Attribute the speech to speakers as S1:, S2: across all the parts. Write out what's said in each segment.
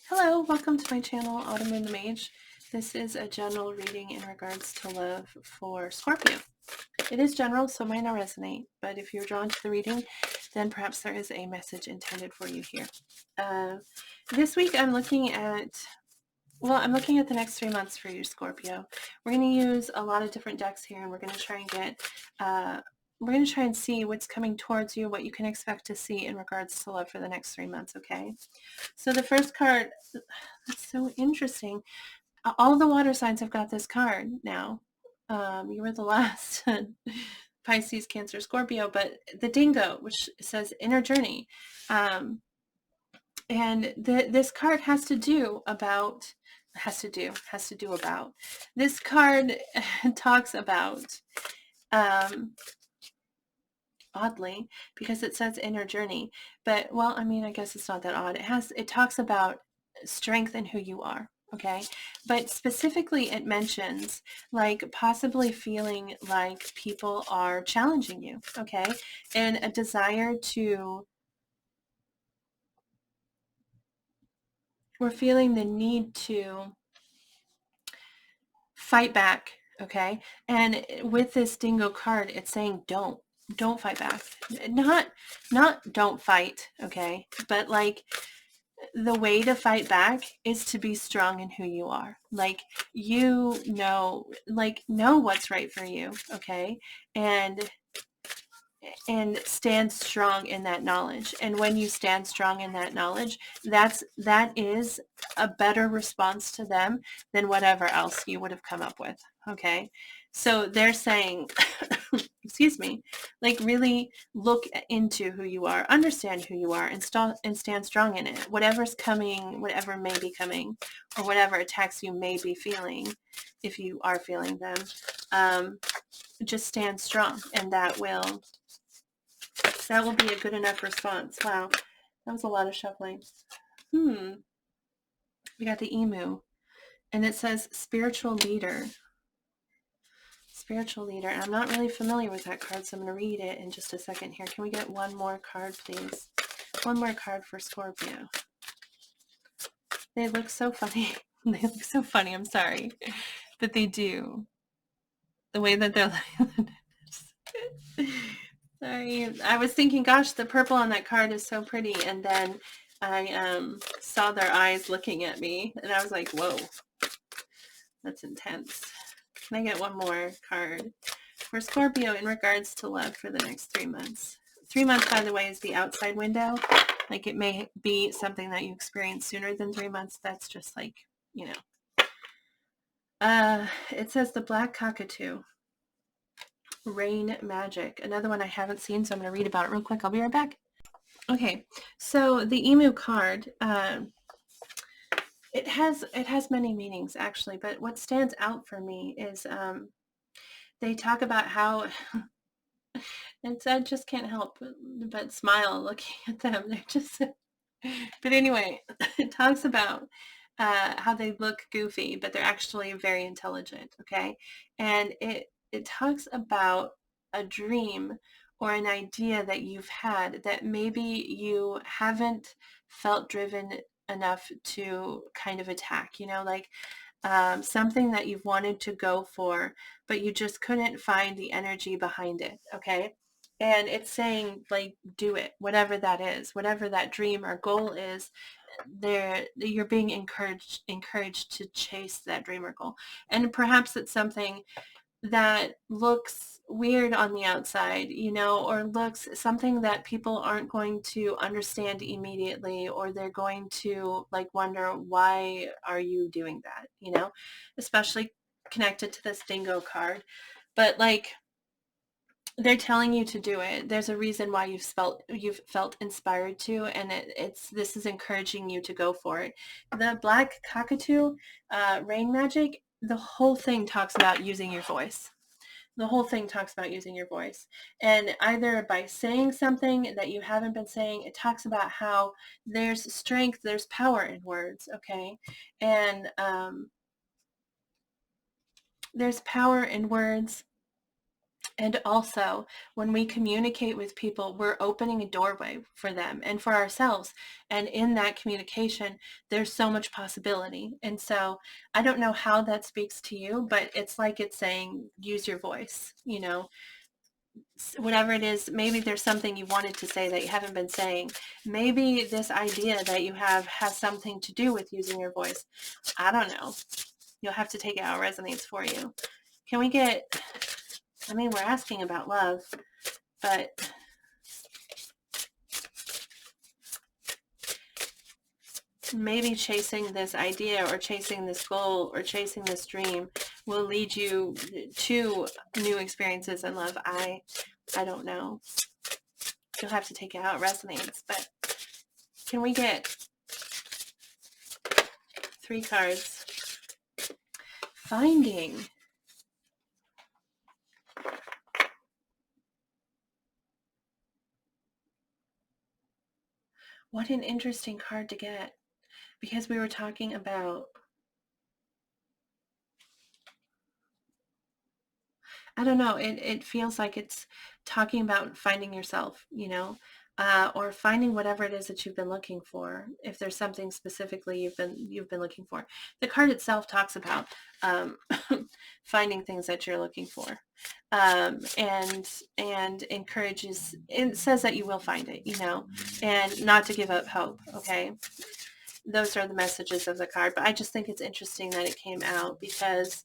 S1: Hello, welcome to my channel, Autumn and the Mage. This is a general reading in regards to love for Scorpio. It is general, so it might not resonate, but if you're drawn to the reading, then perhaps there is a message intended for you here. This week I'm looking at the next 3 months for you, Scorpio. We're going to use a lot of different decks here, and we're going to try and see what's coming towards you, what you can expect to see in regards to love for the next 3 months, okay? So the first card, that's so interesting. All the water signs have got this card now. You were the last Pisces, Cancer, Scorpio, but the dingo, which says inner journey. And this card has to do about, this card talks about, oddly, because it says inner journey, but well, I mean, I guess it's not that odd. It talks about strength in who you are. Okay, but specifically it mentions like possibly feeling like people are challenging you, okay, and a desire to, we're feeling the need to fight back, okay? And with this dingo card, it's saying don't fight back. Not don't fight, okay? But like the way to fight back is to be strong in who you are. Like know what's right for you, okay? And stand strong in that knowledge. And when you stand strong in that knowledge, that is a better response to them than whatever else you would have come up with. Okay. So they're saying, excuse me, like really look into who you are, understand who you are, and stand strong in it. Whatever's coming, whatever may be coming, or whatever attacks you may be feeling, if you are feeling them, just stand strong, and that will be a good enough response. Wow, that was a lot of shuffling. We got the emu, and it says spiritual leader. Spiritual leader. And I'm not really familiar with that card, so I'm going to read it in just a second here. Can we get one more card, please? One more card for Scorpio. They look so funny. They look so funny. I'm sorry, but they do. The way that they're like. Sorry, I was thinking, gosh, the purple on that card is so pretty, and then I saw their eyes looking at me, and I was like, whoa, that's intense. Can I get one more card for Scorpio in regards to love for the next 3 months? 3 months, by the way, is the outside window. Like, it may be something that you experience sooner than 3 months. That's just like, it says the black cockatoo. Rain magic. Another one I haven't seen, so I'm going to read about it real quick. I'll be right back. Okay, so the emu card, it has many meanings actually, but what stands out for me is they talk about how I just can't help but smile looking at them. They're just, but anyway, it talks about how they look goofy, but they're actually very intelligent. Okay, and it talks about a dream or an idea that you've had that maybe you haven't felt driven enough to kind of attack, like something that you've wanted to go for, but you just couldn't find the energy behind it. Okay. And it's saying, like, do it, whatever that is, whatever that dream or goal is. You're being encouraged to chase that dream or goal. And perhaps it's something that looks weird on the outside, or looks something that people aren't going to understand immediately, or they're going to like wonder, why are you doing that? Especially connected to this dingo card. But like, they're telling you to do it. There's a reason why you've felt inspired to, and this is encouraging you to go for it. The black cockatoo, rain magic, the whole thing talks about using your voice. The whole thing talks about using your voice, and either by saying something that you haven't been saying. It talks about how there's strength, there's power in words. Okay, and there's power in words. And also, when we communicate with people, we're opening a doorway for them and for ourselves. And in that communication, there's so much possibility. And so I don't know how that speaks to you, but it's like it's saying, use your voice, whatever it is. Maybe there's something you wanted to say that you haven't been saying. Maybe this idea that you have has something to do with using your voice. I don't know. You'll have to take it how it resonates for you. Can we get, we're asking about love, but maybe chasing this idea or chasing this goal or chasing this dream will lead you to new experiences in love. I don't know. You'll have to take it how it resonates, but can we get 3 cards? Finding. What an interesting card to get, because we were talking about, I don't know, it feels like it's talking about finding yourself, or finding whatever it is that you've been looking for. If there's something specifically you've been looking for, the card itself talks about finding things that you're looking for, and encourages. It says that you will find it, and not to give up hope. Okay, those are the messages of the card. But I just think it's interesting that it came out because.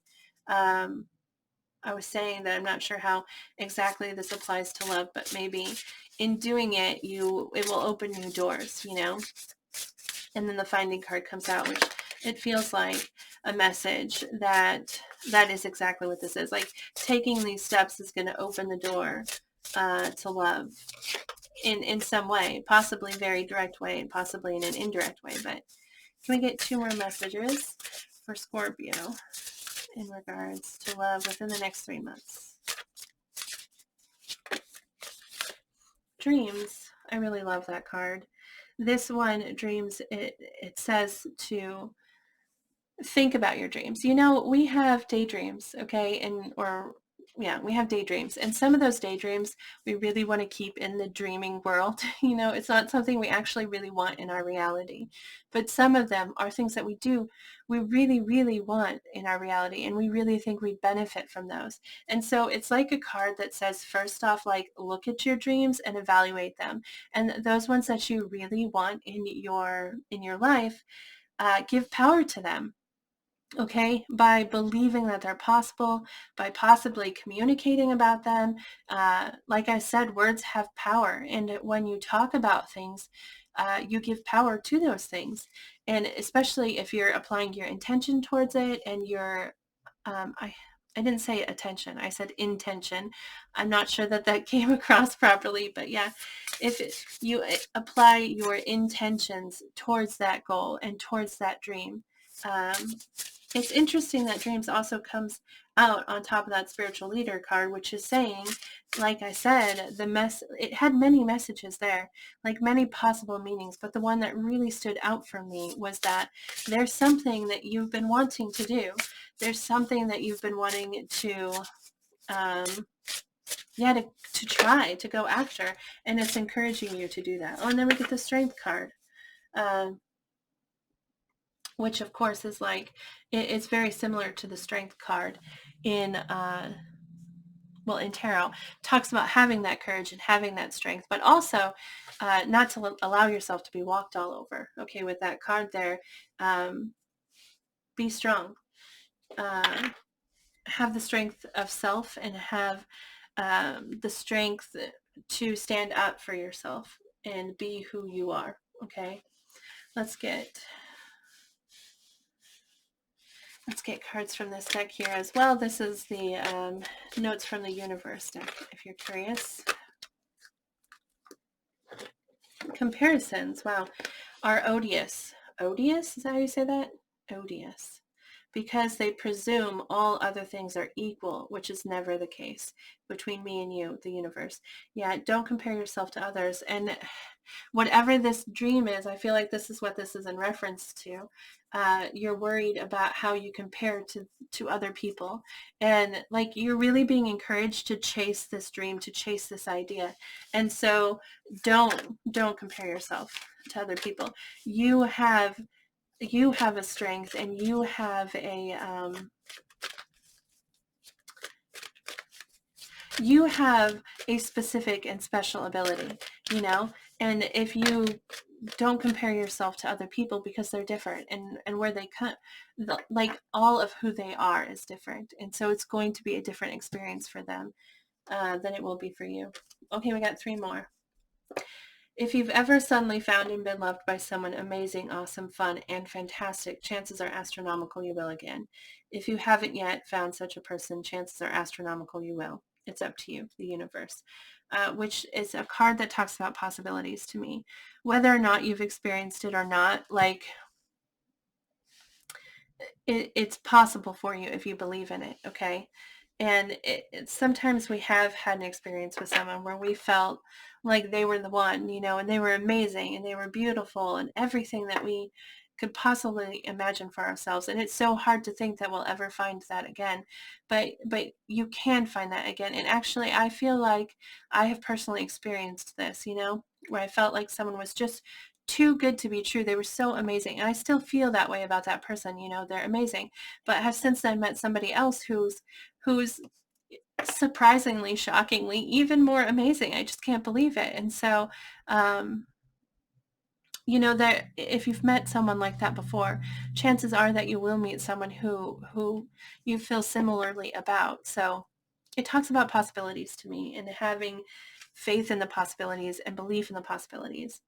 S1: I was saying that I'm not sure how exactly this applies to love, but maybe in doing it, it will open new doors, And then the finding card comes out, which it feels like a message that is exactly what this is. Like taking these steps is going to open the door to love in some way, possibly very direct way, and possibly in an indirect way. But can we get 2 more messages for Scorpio in regards to love within the next 3 months? Dreams. I really love that card. This one, dreams, it says to think about your dreams. We have daydreams, okay? We have daydreams. And some of those daydreams we really want to keep in the dreaming world. It's not something we actually really want in our reality. But some of them are things that we really, really want in our reality. And we really think we benefit from those. And so it's like a card that says, first off, like, look at your dreams and evaluate them. And those ones that you really want in your life, give power to them. Okay, by believing that they're possible, by possibly communicating about them. Like I said, words have power. And when you talk about things, you give power to those things. And especially if you're applying your intention towards it and I didn't say attention, I said intention. I'm not sure that came across properly, but yeah, if you apply your intentions towards that goal and towards that dream, it's interesting that dreams also comes out on top of that spiritual leader card, which is saying, like I said, it had many messages there, like many possible meanings. But the one that really stood out for me was that there's something that you've been wanting to do. There's something that you've been wanting to, to try, to go after. And it's encouraging you to do that. Oh, and then we get the strength card. Which of course is like, it's very similar to the strength card in tarot. Talks about having that courage and having that strength, but also not to allow yourself to be walked all over. Okay, with that card there, be strong, have the strength of self, and have the strength to stand up for yourself and be who you are. Okay, let's get cards from this deck here as well. This is the Notes from the Universe deck, if you're curious. Comparisons, wow, are odious. Odious? Is that how you say that? Odious. because they presume all other things are equal, which is never the case between me and you, the universe. Yeah, don't compare yourself to others. And whatever this dream is, I feel like this is what this is in reference to. You're worried about how you compare to other people, and like you're really being encouraged to chase this dream, to chase this idea. And so don't compare yourself to other people. You have a strength, and you have a specific and special ability, you know. And if you don't compare yourself to other people, because they're different, and where they come, like all of who they are is different, and so it's going to be a different experience for them than it will be for you. Okay, we got three more. If you've ever suddenly found and been loved by someone amazing, awesome, fun, and fantastic, chances are astronomical you will again. If you haven't yet found such a person, chances are astronomical you will. It's up to you, the universe, which is a card that talks about possibilities to me. Whether or not you've experienced it or not, like it's possible for you if you believe in it, okay? And sometimes we have had an experience with someone where we felt like they were the one, you know, and they were amazing and they were beautiful and everything that we could possibly imagine for ourselves. And it's so hard to think that we'll ever find that again, but you can find that again. And actually, I feel like I have personally experienced this, you know, where I felt like someone was just too good to be true. They were so amazing. And I still feel that way about that person, you know, they're amazing. But I have since then met somebody else who's surprisingly, shockingly, even more amazing. I just can't believe it. And so, you know, that if you've met someone like that before, chances are that you will meet someone who you feel similarly about. So it talks about possibilities to me, and having faith in the possibilities and belief in the possibilities.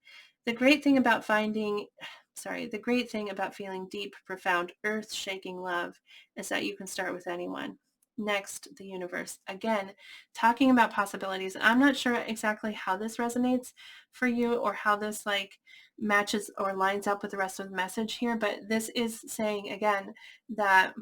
S1: The great thing about the great thing about feeling deep, profound, earth-shaking love is that you can start with anyone. Next, the universe. Again, talking about possibilities. I'm not sure exactly how this resonates for you, or how this like matches or lines up with the rest of the message here, but this is saying again that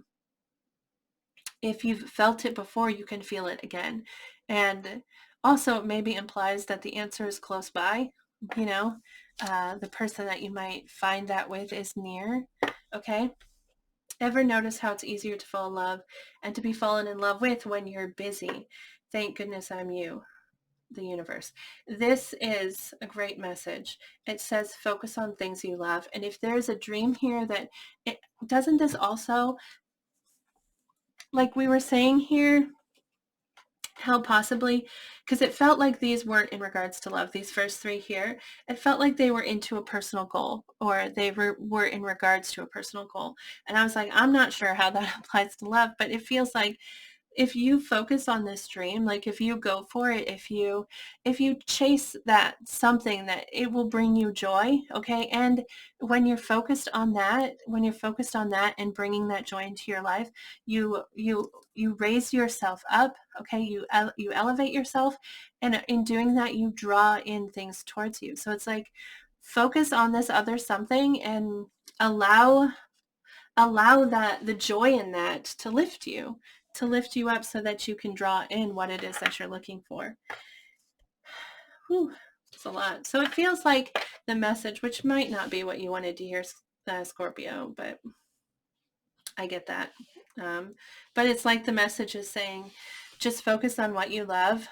S1: if you've felt it before, you can feel it again. And also it maybe implies that the answer is close by, you know, the person that you might find that with is near. Okay. Ever notice how it's easier to fall in love and to be fallen in love with when you're busy? Thank goodness I'm you, the universe. This is a great message. It says focus on things you love. And if there's a dream here that it doesn't, this also, like we were saying here, how possibly, because it felt like these weren't in regards to love, these first three here, it felt like they were into a personal goal, or they were in regards to a personal goal. And I was like, I'm not sure how that applies to love, but it feels like if you focus on this dream, like if you go for it, if you chase that something, that it will bring you joy. Okay. And when you're focused on that and bringing that joy into your life, you raise yourself up. Okay. You elevate yourself, and in doing that, you draw in things towards you. So it's like, focus on this other something, and allow that, the joy in that, to lift you up so that you can draw in what it is that you're looking for. Whew, it's a lot. So it feels like the message, which might not be what you wanted to hear, Scorpio, but I get that. But it's like the message is saying, just focus on what you love,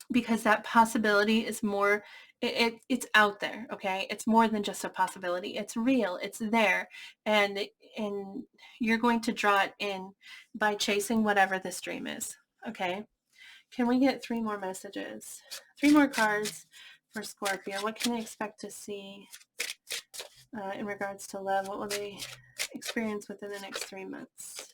S1: because that possibility is more, it's out there. Okay, it's more than just a possibility. It's real, it's there, and you're going to draw it in by chasing whatever this dream is. Okay, can we get three more messages, three more cards for Scorpio? What can I expect to see in regards to love? What will they experience within the next 3 months?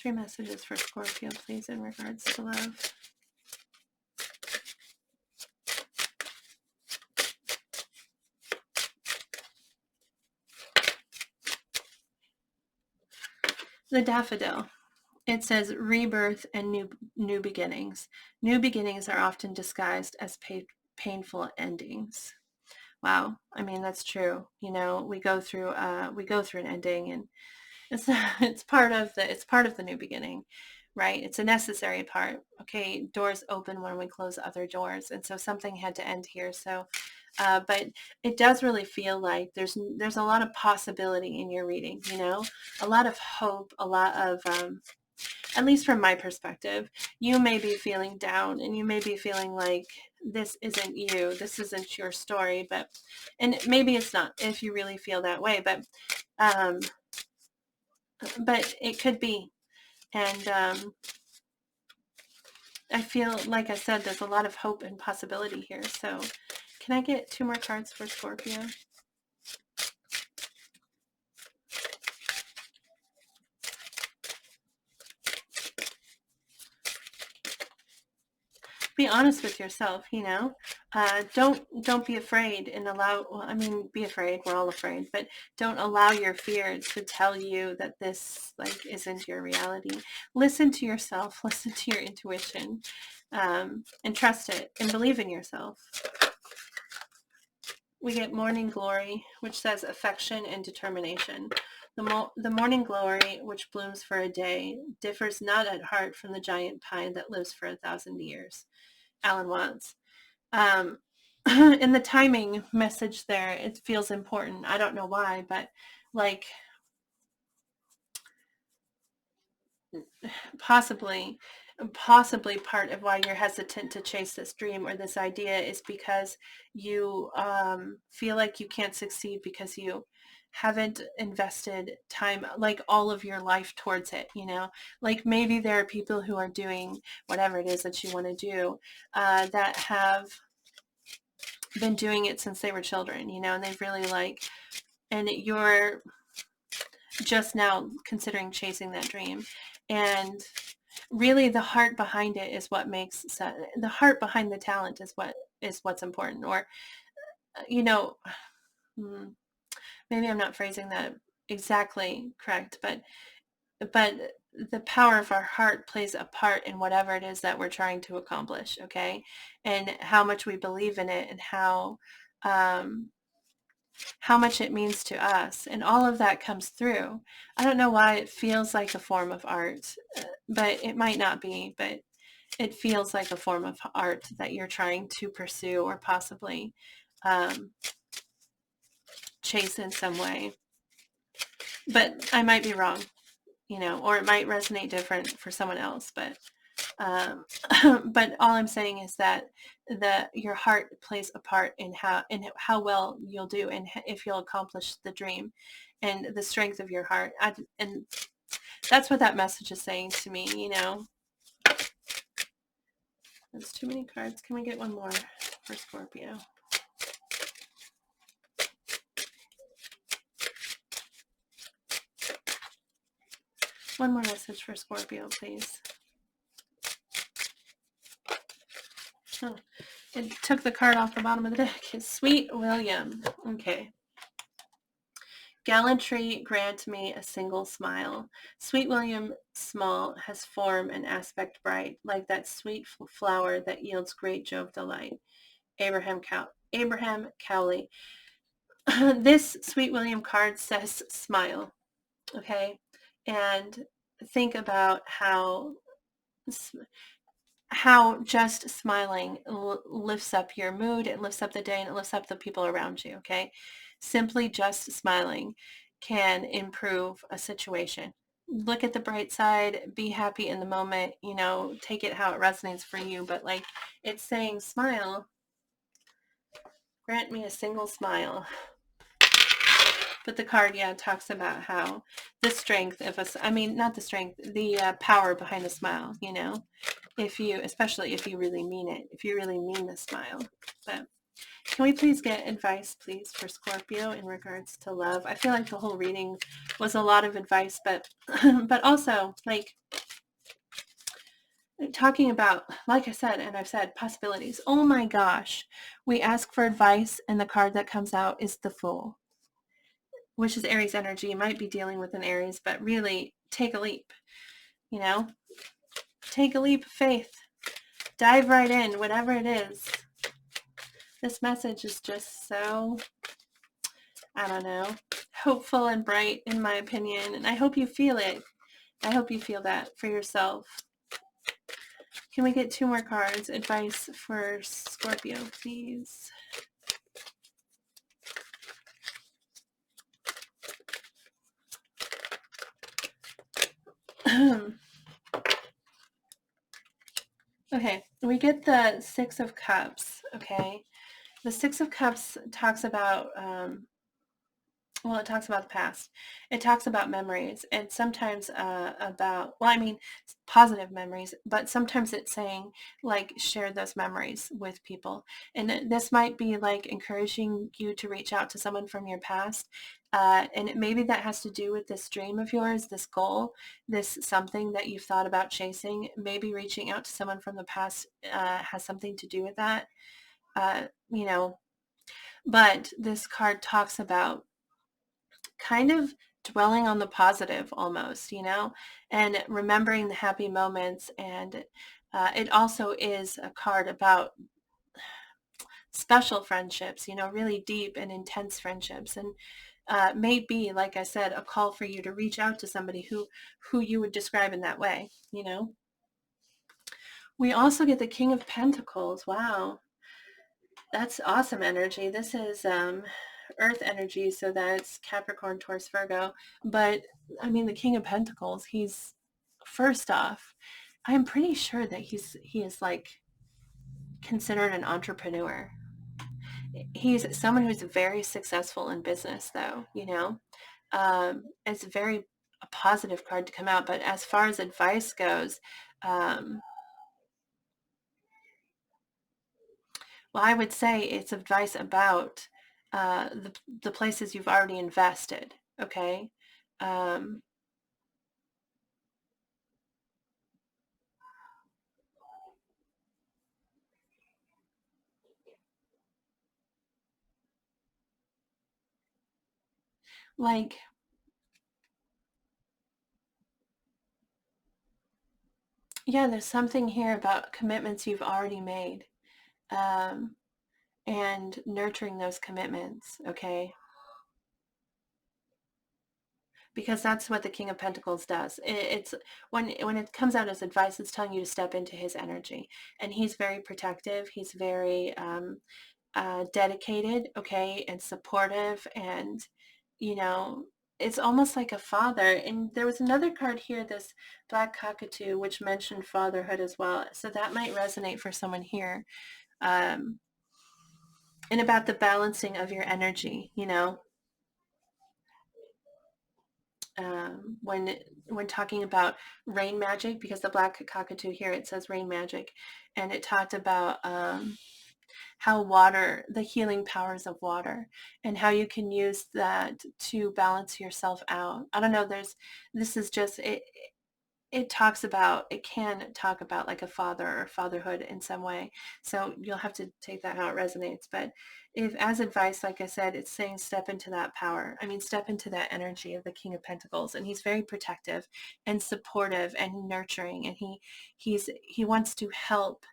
S1: Three messages for Scorpio, please, in regards to love. The daffodil. It says rebirth and new beginnings. New beginnings are often disguised as painful endings. Wow, I mean that's true. We go through an ending, and it's it's part of the new beginning, right? It's a necessary part. Okay, doors open when we close other doors, and so something had to end here. So, but it does really feel like there's a lot of possibility in your reading. A lot of hope, a lot of at least from my perspective, you may be feeling down and you may be feeling like this isn't you, this isn't your story, and maybe it's not if you really feel that way, um, but it could be. And I feel, like I said, there's a lot of hope and possibility here. So can I get 2 more cards for Scorpio? Be honest with yourself. Don't be afraid and allow, well, I mean, be afraid, we're all afraid, but don't allow your fear to tell you that this isn't your reality. Listen to yourself, listen to your intuition, and trust it and believe in yourself. We get morning glory, which says affection and determination. The morning glory, which blooms for a day, differs not at heart from the giant pine that lives for 1,000 years. Alan Watts. In the timing message there, it feels important. I don't know why, but like possibly part of why you're hesitant to chase this dream or this idea is because you feel like you can't succeed because you haven't invested time, like all of your life towards it. Like maybe there are people who are doing whatever it is that you want to do, that have been doing it since they were children, and they've really and you're just now considering chasing that dream. And really the heart behind it is what makes sense. The heart behind the talent is what's important. Or, you know, maybe I'm not phrasing that exactly correct, but the power of our heart plays a part in whatever it is that we're trying to accomplish. Okay. And how much we believe in it, and how much it means to us, and all of that comes through. I don't know why it feels like a form of art, but it might not be, but it feels like a form of art that you're trying to pursue or possibly chase in some way. But I might be wrong, or it might resonate different for someone else. But but all I'm saying is that your heart plays a part in how well you'll do, and if you'll accomplish the dream, and the strength of your heart. And that's what that message is saying to me. That's too many cards. Can we get one more for Scorpio? One more message for Scorpio, please. Oh, it took the card off the bottom of the deck. It's Sweet William. Okay. Gallantry grant me a single smile. Sweet William small has form and aspect bright, like that sweet flower that yields great Jove delight. Abraham Cowley. This Sweet William card says smile. Okay. And think about how just smiling lifts up your mood, it lifts up the day, and it lifts up the people around you. Okay. Simply just smiling can improve a situation. Look at the bright side, be happy in the moment, take it how it resonates for you. But it's saying smile, grant me a single smile. But the card, talks about how the strength of us, I mean, not the strength, the power behind a smile, especially if you really mean it, if you really mean the smile. But can we please get advice, please, for Scorpio in regards to love? I feel like the whole reading was a lot of advice, but but also talking about, like I said, and I've said, possibilities. Oh my gosh. We ask for advice, and the card that comes out is the Fool, which is Aries energy. You might be dealing with an Aries, but really take a leap, you know, take a leap of faith, dive right in, whatever it is. This message is just so, I don't know, hopeful and bright in my opinion. And I hope you feel it. I hope you feel that for yourself. Can we get 2 more cards? Advice for Scorpio, please. Okay, we get the 6 of Cups, okay? The 6 of Cups talks about, well, it talks about the past. It talks about memories and sometimes about, well, I mean, positive memories, but sometimes it's saying, like, share those memories with people. And this might be like encouraging you to reach out to someone from your past. Maybe that has to do with this dream of yours, this goal, this something that you've thought about chasing. Maybe reaching out to someone from the past has something to do with that, you know. But this card talks about kind of dwelling on the positive almost, you know, and remembering the happy moments. And it also is a card about special friendships, you know, really deep and intense friendships. And may be, like I said, a call for you to reach out to somebody who you would describe in that way, you know. We also get the King of Pentacles. Wow. That's awesome energy. This is Earth energy, so that's Capricorn, Taurus, Virgo. But I mean, the King of Pentacles, he's, first off, I'm pretty sure that he is like considered an entrepreneur. He's someone who's very successful in business, though, you know. It's very a positive card to come out. But as far as advice goes, um, well, I would say it's advice about the places you've already invested. Okay. Um, like, yeah, there's something here about commitments you've already made, um, and nurturing those commitments. Okay. Because that's what the King of Pentacles does. It's when it comes out as advice, it's telling you to step into his energy, and he's very protective. He's very dedicated, okay, and supportive, and you know, it's almost like a father. And there was another card here, this Black Cockatoo, which mentioned fatherhood as well. So that might resonate for someone here, um, and about the balancing of your energy, you know. When talking about rain magic, because the Black Cockatoo here, it says rain magic, and it talked about how water, the healing powers of water, and how you can use that to balance yourself out. I don't know, this is just, it talks about, it can talk about like a father or fatherhood in some way. So you'll have to take that how it resonates. But if, as advice, like I said, it's saying step into that power. I mean, step into that energy of the King of Pentacles. And he's very protective and supportive and nurturing. And he wants to help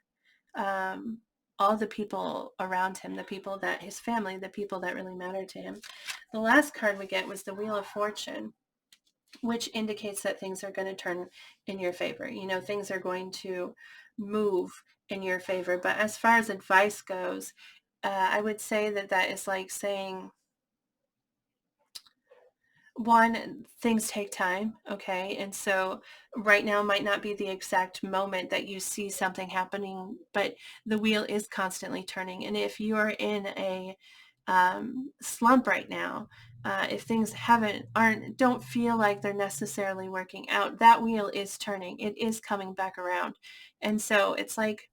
S1: um, all the people around him, the people that, his family, the people that really matter to him. The last card we get was the Wheel of Fortune, which indicates that things are going to turn in your favor. You know, things are going to move in your favor. But as far as advice goes, I would say that that is like saying, one, things take time, okay? And so right now might not be the exact moment that you see something happening, but the wheel is constantly turning. And if you're in a slump right now, if things don't feel like they're necessarily working out, that wheel is turning. It is coming back around. And so it's like,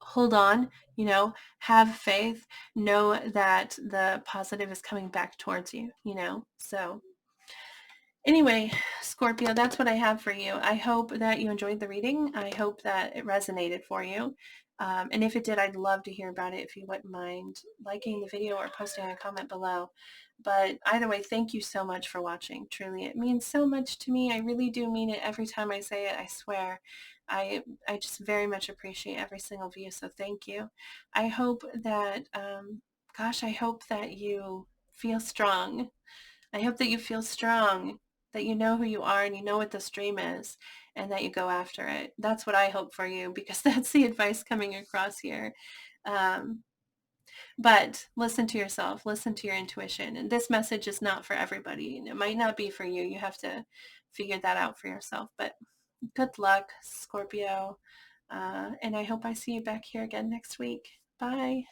S1: hold on, you know, have faith, know that the positive is coming back towards you, you know? So anyway, Scorpio, that's what I have for you. I hope that you enjoyed the reading. I hope that it resonated for you. And if it did, I'd love to hear about it if you wouldn't mind liking the video or posting a comment below. But either way, thank you so much for watching. Truly, it means so much to me. I really do mean it every time I say it, I swear. I just very much appreciate every single view, so thank you. I hope that, gosh, I hope that you feel strong. I hope that you feel strong, that you know who you are and you know what this dream is, and that you go after it. That's what I hope for you, because that's the advice coming across here. Um, but listen to yourself, listen to your intuition. And this message is not for everybody. It might not be for you. You have to figure that out for yourself. But good luck, Scorpio. And I hope I see you back here again next week. Bye.